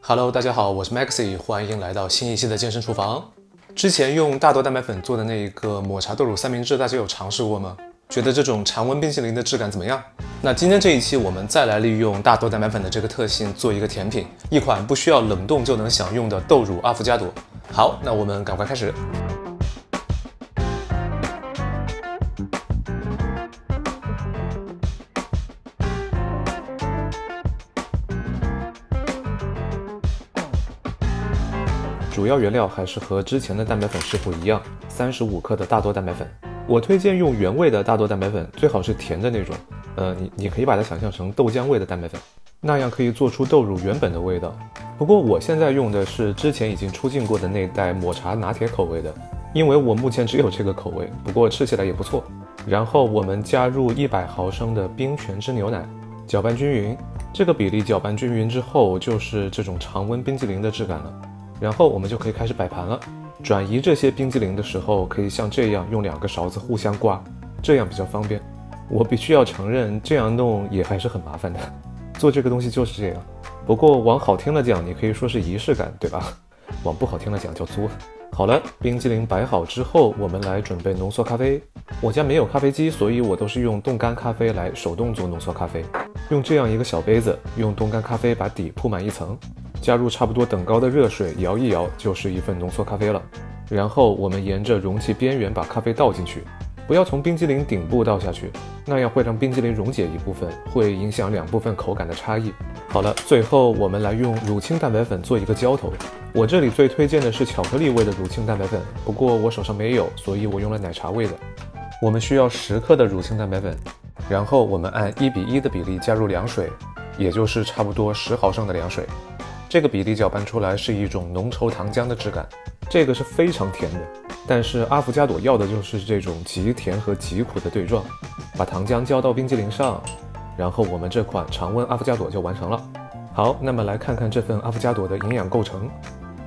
Hello， 大家好，我是 Maxi， 欢迎来到新一期的健身厨房。之前用大豆蛋白粉做的那个抹茶豆乳三明治，大家有尝试过吗？觉得这种常温冰淇淋的质感怎么样？那今天这一期我们再来利用大豆蛋白粉的这个特性做一个甜品，一款不需要冷冻就能享用的豆乳阿芙加朵。好，那我们赶快开始。主要原料还是和之前的蛋白粉食谱一样，35克的大豆蛋白粉。我推荐用原味的大豆蛋白粉，最好是甜的那种。你可以把它想象成豆浆味的蛋白粉，那样可以做出豆乳原本的味道。不过我现在用的是之前已经出镜过的那袋抹茶拿铁口味的，因为我目前只有这个口味，不过吃起来也不错。然后我们加入100毫升的冰全脂牛奶，搅拌均匀。这个比例搅拌均匀之后，就是这种常温冰淇淋的质感了。然后我们就可以开始摆盘了。转移这些冰激凌的时候，可以像这样用2个勺子互相刮，这样比较方便。我必须要承认，这样弄也还是很麻烦的。做这个东西就是这样。不过往好听了讲，你可以说是仪式感，对吧？往不好听了讲叫作。好了，冰激凌摆好之后，我们来准备浓缩咖啡。我家没有咖啡机，所以我都是用冻干咖啡来手动做浓缩咖啡。用这样一个小杯子，用冻干咖啡把底铺满一层。加入差不多等高的热水，摇一摇就是一份浓缩咖啡了。然后我们沿着容器边缘把咖啡倒进去，不要从冰激凌顶部倒下去，那样会让冰激凌溶解一部分，会影响2部分口感的差异。好了，最后我们来用乳清蛋白粉做一个浇头。我这里最推荐的是巧克力味的乳清蛋白粉，不过我手上没有，所以我用了奶茶味的。我们需要10克的乳清蛋白粉，然后我们按1:1的比例加入凉水，也就是差不多10毫升的凉水。这个比例搅拌出来是一种浓稠糖浆的质感，这个是非常甜的。但是阿芙加朵要的就是这种极甜和极苦的对撞。把糖浆浇到冰激凌上，然后我们这款常温阿芙加朵就完成了。好，那么来看看这份阿芙加朵的营养构成。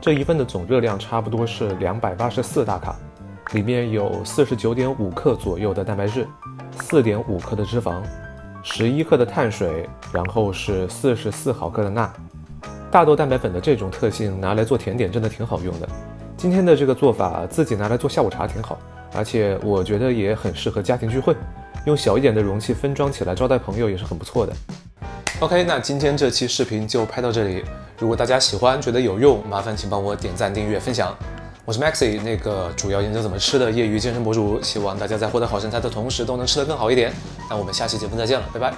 这一份的总热量差不多是284大卡，里面有49.5克左右的蛋白质，4.5克的脂肪，11克的碳水，然后是44毫克的钠。大豆蛋白粉的这种特性拿来做甜点真的挺好用的。今天的这个做法自己拿来做下午茶挺好，而且我觉得也很适合家庭聚会，用小一点的容器分装起来招待朋友也是很不错的。OK， 那今天这期视频就拍到这里。如果大家喜欢觉得有用，麻烦请帮我点赞、订阅、分享。我是 Maxi， 那个主要研究怎么吃的业余健身博主，希望大家在获得好身材的同时都能吃得更好一点。那我们下期节目再见了，拜拜。